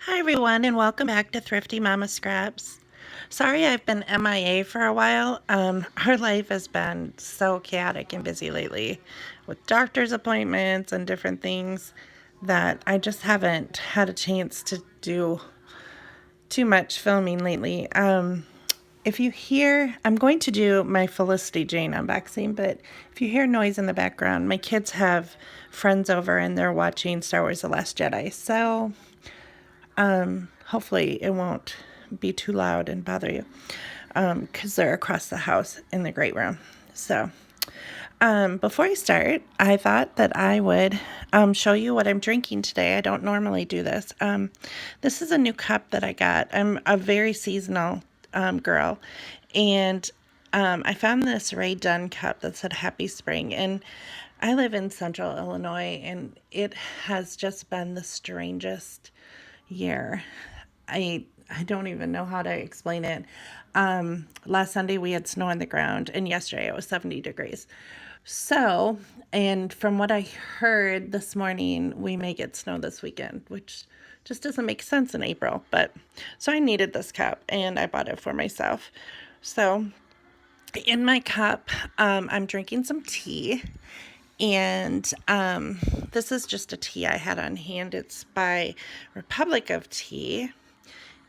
Hi everyone and welcome back to Thrifty Mama Scraps. Sorry I've been MIA for a while. Our life has been so chaotic and busy lately with doctor's appointments and different things that I just haven't had a chance to do too much filming lately. If you hear, I'm going to do my Felicity Jane unboxing, but if you hear noise in the background, my kids have friends over and they're watching Star Wars The Last Jedi. So hopefully it won't be too loud and bother you because they're across the house in the great room. So before I start, I thought that I would show you what I'm drinking today. I don't normally do this. This is a new cup that I got. I'm a very seasonal girl, and I found this Ray Dunn cup that said Happy Spring, and I live in central Illinois, and it has just been the strangest year. I don't even know how to explain it. Last Sunday we had snow on the ground, and yesterday it was 70 degrees. So, and from what I heard this morning, we may get snow this weekend, which just doesn't make sense in April. But so I needed this cup, and I bought it for myself. So, in my cup, I'm drinking some tea. And this is just a tea I had on hand. It's by Republic of Tea,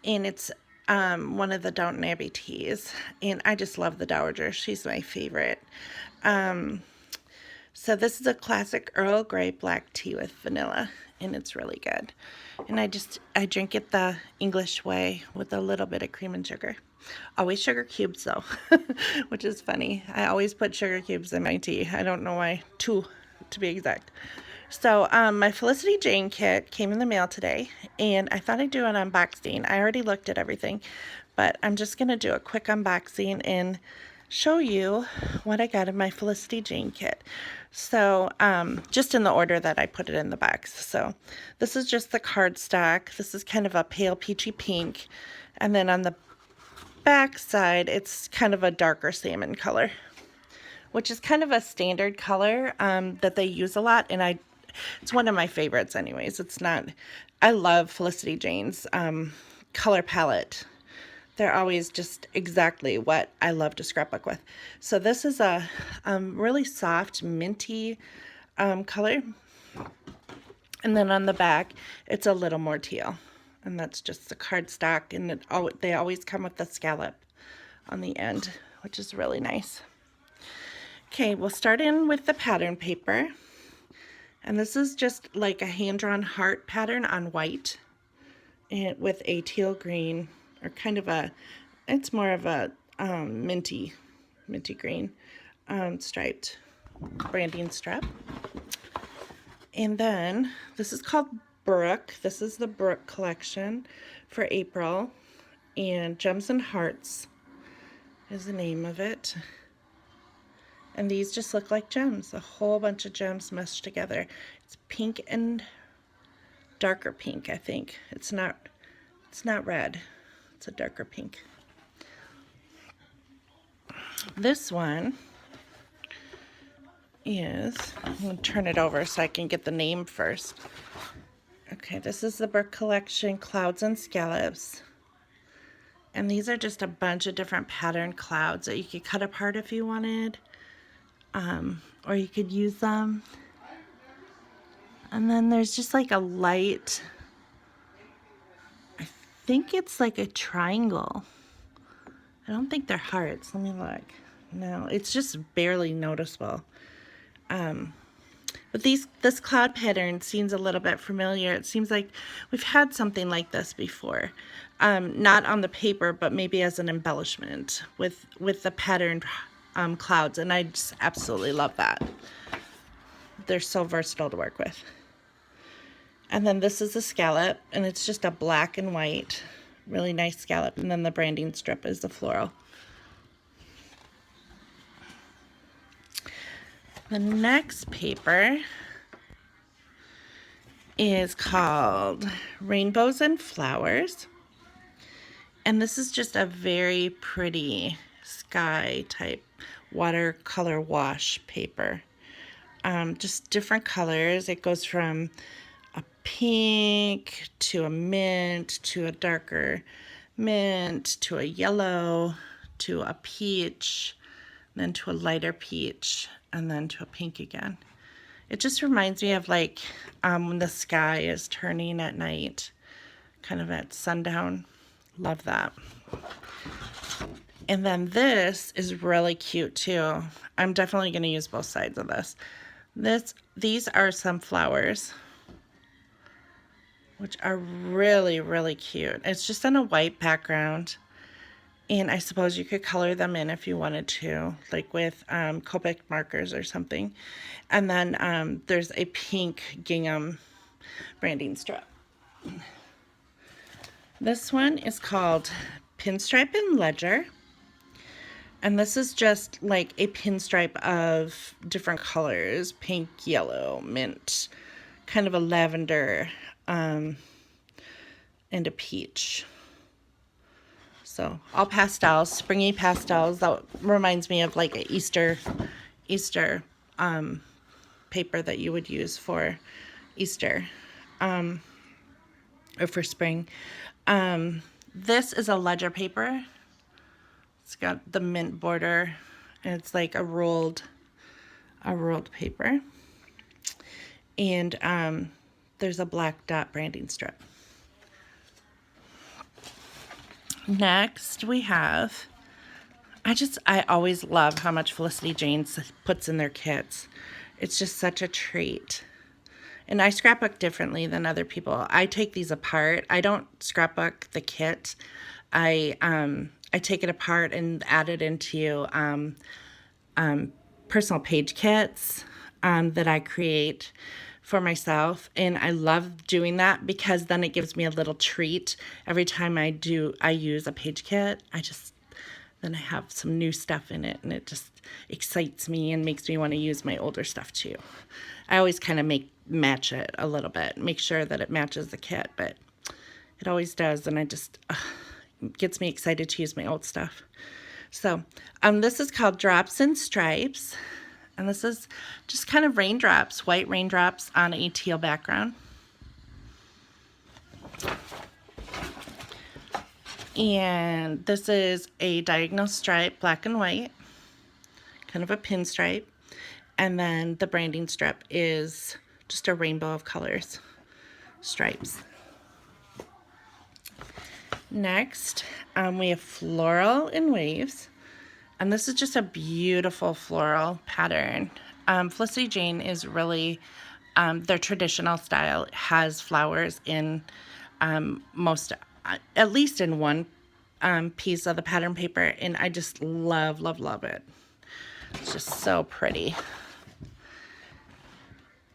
and it's one of the Downton Abbey teas. And I just love the Dowager. She's my favorite. So this is a classic Earl Grey black tea with vanilla, and it's really good. And I drink it the English way with a little bit of cream and sugar. Always sugar cubes though, which is funny. I always put sugar cubes in my tea. I don't know why, 2 to be exact. So my Felicity Jane kit came in the mail today, and I thought I'd do an unboxing. I already looked at everything, but I'm just going to do a quick unboxing and show you what I got in my Felicity Jane kit. So just in the order that I put it in the box. So this is just the cardstock. This is kind of a pale peachy pink, and then on the back side it's kind of a darker salmon color, which is kind of a standard color that they use a lot, and it's one of my favorites anyways. I love Felicity Jane's color palette. They're always just exactly what I love to scrapbook with. So this is a really soft minty color, and then on the back it's a little more teal, and that's just the cardstock, and they always come with the scallop on the end, which is really nice. Okay, we'll start in with the pattern paper. And this is just like a hand-drawn heart pattern on white, and with a teal green, or kind of it's more of a minty green striped branding strap. And then this is called Brooke. This is the Brooke collection for April, and Gems and Hearts is the name of it. And these just look like gems, a whole bunch of gems meshed together. It's pink and darker pink, I think. It's not red. It's a darker pink. This one is, I'm going to turn it over so I can get the name first. Okay, this is the Brooke Collection Clouds and Scallops. And these are just a bunch of different patterned clouds that you could cut apart if you wanted. Or you could use them. And then there's just like a light, I think it's like a triangle. I don't think they're hearts. Let me look. No, it's just barely noticeable. But this cloud pattern seems a little bit familiar. It seems like we've had something like this before. Not on the paper, but maybe as an embellishment with the patterned clouds, and I just absolutely love that. They're so versatile to work with. And then this is a scallop, and it's just a black and white, really nice scallop, and then the branding strip is the floral. The next paper is called Rainbows and Flowers, and this is just a very pretty sky type watercolor wash paper. Just different colors. It goes from a pink to a mint to a darker mint to a yellow to a peach, then to a lighter peach, and then to a pink again. It just reminds me of like when the sky is turning at night, kind of at sundown. Love that. And then this is really cute too. I'm definitely going to use both sides of this. These are some flowers, which are really, really cute. It's just on a white background. And I suppose you could color them in if you wanted to, like with Copic markers or something. And then there's a pink gingham branding strip. This one is called Pinstripe and Ledger. And this is just like a pinstripe of different colors, pink, yellow, mint, kind of a lavender, and a peach. So all pastels, springy pastels. That reminds me of like an Easter paper that you would use for Easter, or for spring. This is a ledger paper. It's got the mint border, and it's like a rolled paper. And there's a black dot branding strip. Next, we have, I always love how much Felicity Jane puts in their kits. It's just such a treat. And I scrapbook differently than other people. I take these apart. I don't scrapbook the kit. I take it apart and add it into personal page kits that I create for myself, and I love doing that because then it gives me a little treat every time I use a page kit. Then I have some new stuff in it, and it just excites me and makes me want to use my older stuff too. I always kind of match it a little bit, make sure that it matches the kit, but it always does, and it gets me excited to use my old stuff. So this is called Drops and Stripes. And this is just kind of raindrops, white raindrops on a teal background. And this is a diagonal stripe, black and white, kind of a pinstripe. And then the branding strip is just a rainbow of colors, stripes. Next, we have Floral in Waves. And this is just a beautiful floral pattern. Felicity Jane is really, their traditional style has flowers in at least in one piece of the pattern paper. And I just love, love, love it. It's just so pretty.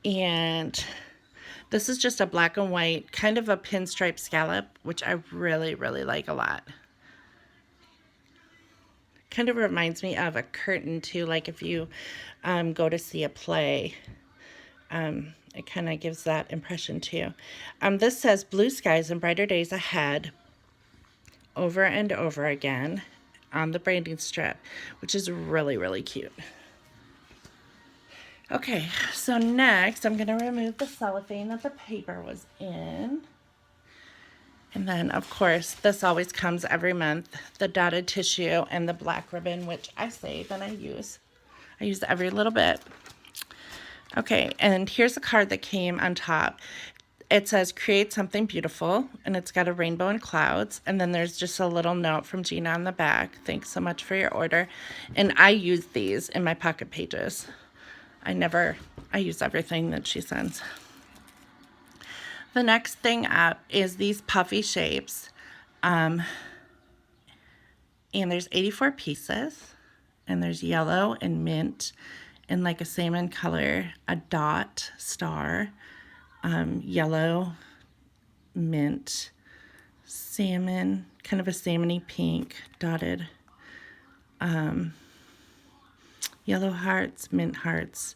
And this is just a black and white, kind of a pinstripe scallop, which I really, really like a lot. Kind of reminds me of a curtain too, like if you go to see a play. It kind of gives that impression too. This says blue skies and brighter days ahead over and over again on the branding strip, which is really, really cute. Okay, so next I'm going to remove the cellophane that the paper was in. And then, of course, this always comes every month, the dotted tissue and the black ribbon, which I save and I use. I use every little bit. Okay, and here's a card that came on top. It says, create something beautiful, and it's got a rainbow and clouds. And then there's just a little note from Gina on the back. Thanks so much for your order. And I use these in my pocket pages. I use everything that she sends. The next thing up is these puffy shapes. And there's 84 pieces. And there's yellow and mint and like a salmon color, a dot star, yellow, mint, salmon, kind of a salmony pink, dotted, yellow hearts, mint hearts,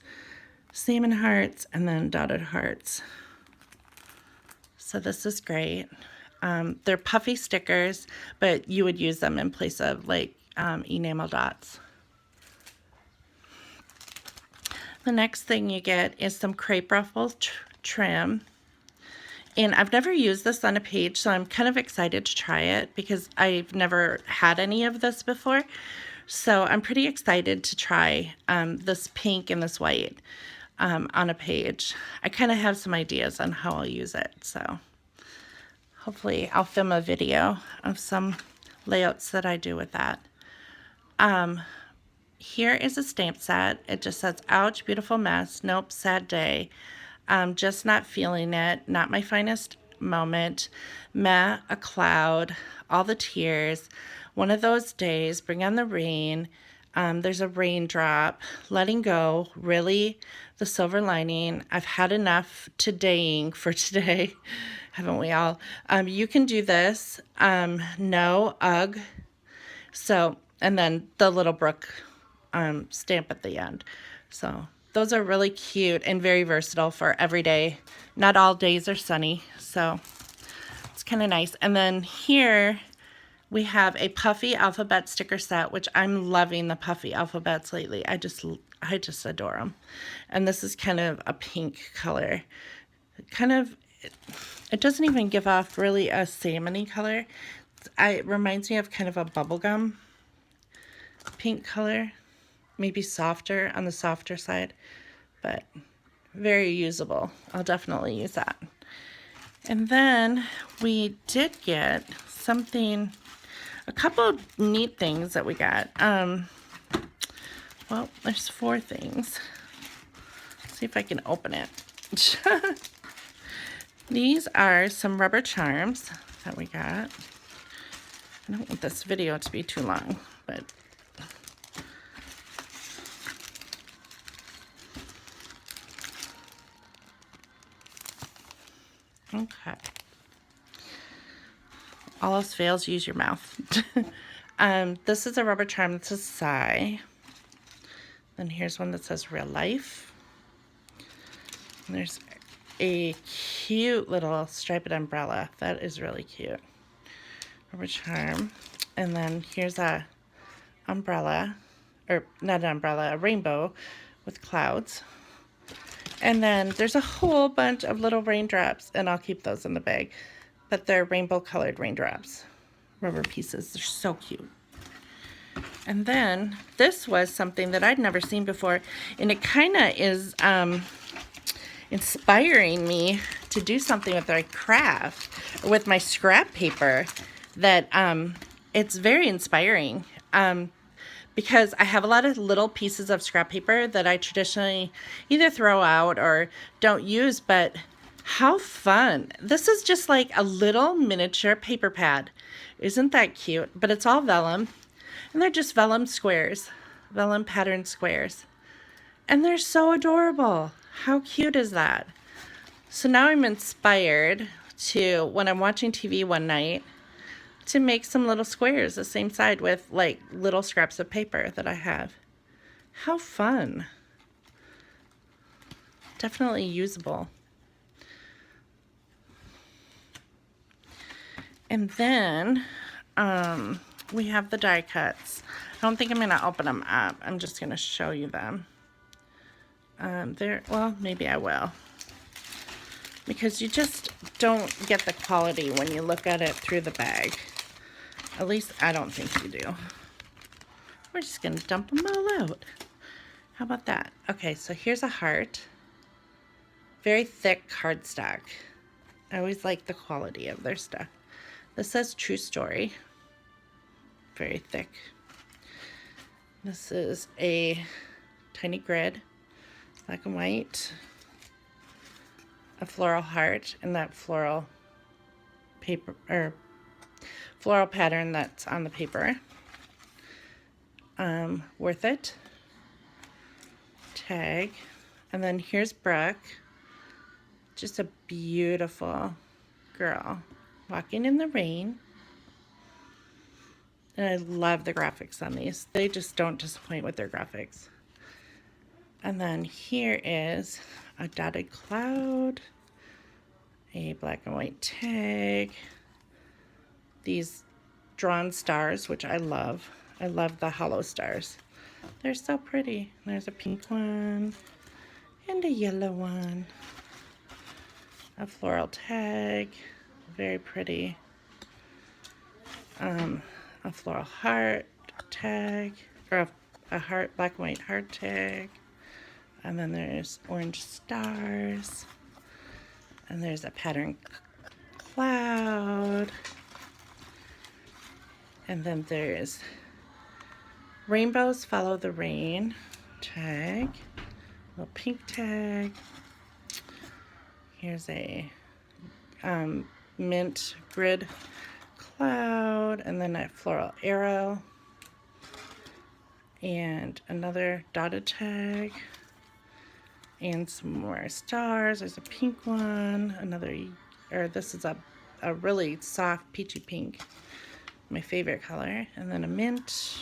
salmon hearts, and then dotted hearts. So this is great. They're puffy stickers, but you would use them in place of like enamel dots. The next thing you get is some crepe ruffle trim. And I've never used this on a page, so I'm kind of excited to try it because I've never had any of this before. So I'm pretty excited to try this pink and this white on a page. I kind of have some ideas on how I'll use it, so hopefully I'll film a video of some layouts that I do with that. Here is a stamp set. It just says, ouch, beautiful mess. Nope, sad day. Just not feeling it. Not my finest moment. Meh, a cloud. All the tears. One of those days. Bring on the rain. There's a raindrop. Letting go. Really? The silver lining. I've had enough todaying for today. Haven't we all? You can do this. No, ugh. So, and then the little brook stamp at the end. So those are really cute and very versatile for every day. Not all days are sunny, so it's kind of nice. And then here we have a puffy alphabet sticker set, which I'm loving the puffy alphabets lately. I just adore them. And this is kind of a pink color. It doesn't even give off really a salmon-y color. It reminds me of kind of a bubblegum pink color. Maybe softer, on the softer side, but very usable. I'll definitely use that. And then we did get something, a couple of neat things that we got. Well, there's 4 things. Let's see if I can open it. These are some rubber charms that we got. I don't want this video to be too long, but okay. All else fails, use your mouth. This is a rubber charm that says sigh. Then here's one that says real life. And there's a cute little striped umbrella. That is really cute. Rubber charm. And then here's a umbrella, or not an umbrella, a rainbow with clouds. And then there's a whole bunch of little raindrops, and I'll keep those in the bag. But they're rainbow colored raindrops. Rubber pieces. They're so cute. And then this was something that I'd never seen before, and it kind of is inspiring me to do something with my craft, with my scrap paper, that it's very inspiring. Because I have a lot of little pieces of scrap paper that I traditionally either throw out or don't use, but how fun. This is just like a little miniature paper pad. Isn't that cute? But it's all vellum, and they're just vellum squares, vellum pattern squares. And they're so adorable. How cute is that? So now I'm inspired to, when I'm watching TV one night, to make some little squares the same side with like little scraps of paper that I have. How fun. Definitely usable. And then we have the die cuts. I don't think I'm going to open them up. I'm just going to show you them. Well, maybe I will. Because you just don't get the quality when you look at it through the bag. At least I don't think you do. We're just going to dump them all out. How about that? Okay, so here's a heart. Very thick cardstock. I always like the quality of their stuff. This says True Story. Very thick. This is a tiny grid, black and white. A floral heart and that floral paper, or floral pattern that's on the paper. Worth it. Tag. And then here's Brooke. Just a beautiful girl walking in the rain. And I love the graphics on these. They just don't disappoint with their graphics. And then here is a dotted cloud, a black and white tag, these drawn stars, which I love. I love the hollow stars. They're so pretty. There's a pink one and a yellow one. a floral tag, very pretty. A floral heart tag, or a heart, black and white heart tag. And then there's orange stars. And there's a pattern cloud. And then there's rainbows follow the rain tag. Little pink tag. Here's a mint grid cloud, and then a floral arrow, and another dotted tag, and some more stars. There's a pink one, another, or this is a really soft peachy pink, my favorite color, and then a mint,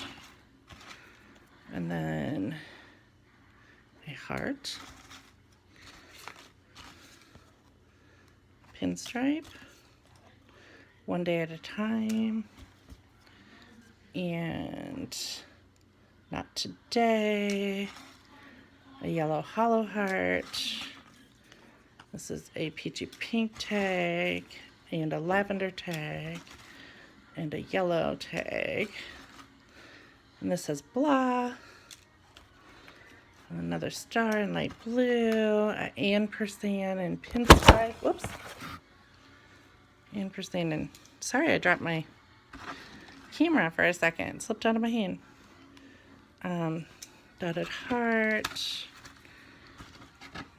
and then a heart, pinstripe, one day at a time, and not today, a yellow hollow heart. This is a peachy pink tag, and a lavender tag, and a yellow tag. And this says blah. Another star in light blue, an ampersand and pinstripe. Whoops. Ampersand and, sorry, I dropped my camera for a second. It slipped out of my hand. Dotted heart.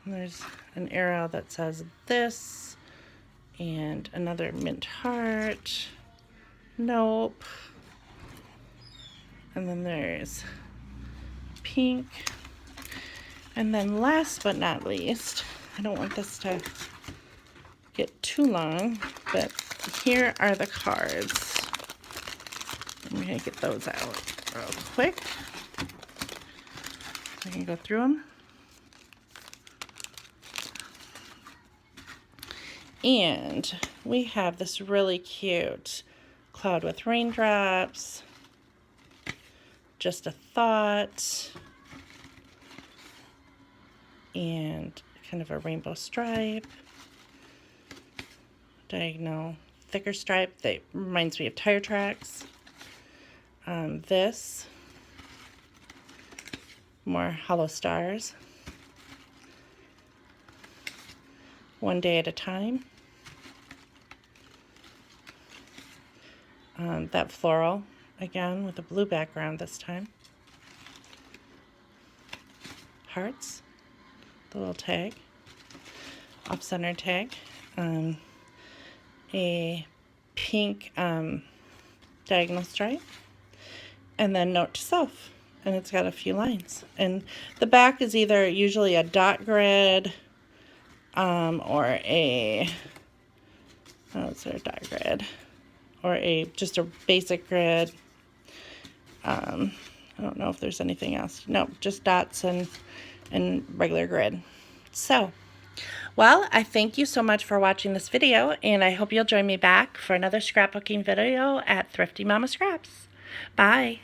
And there's an arrow that says this, and another mint heart. Nope. And then there's pink. And then last but not least, I don't want this to get too long, but here are the cards. I'm going to get those out real quick so I can go through them. And we have this really cute cloud with raindrops, just a thought, and kind of a rainbow stripe, diagonal thicker stripe that reminds me of tire tracks. This, more hollow stars, one day at a time. That floral, again, with a blue background this time. Hearts, the little tag, off-center tag, a pink diagonal stripe, and then note to self, and it's got a few lines. And the back is either usually a dot grid or a, oh, is there a dot grid? Or just a basic grid. I don't know if there's anything else. No, just dots and regular grid. So, well, I thank you so much for watching this video, and I hope you'll join me back for another scrapbooking video at Thrifty Mama Scraps. Bye.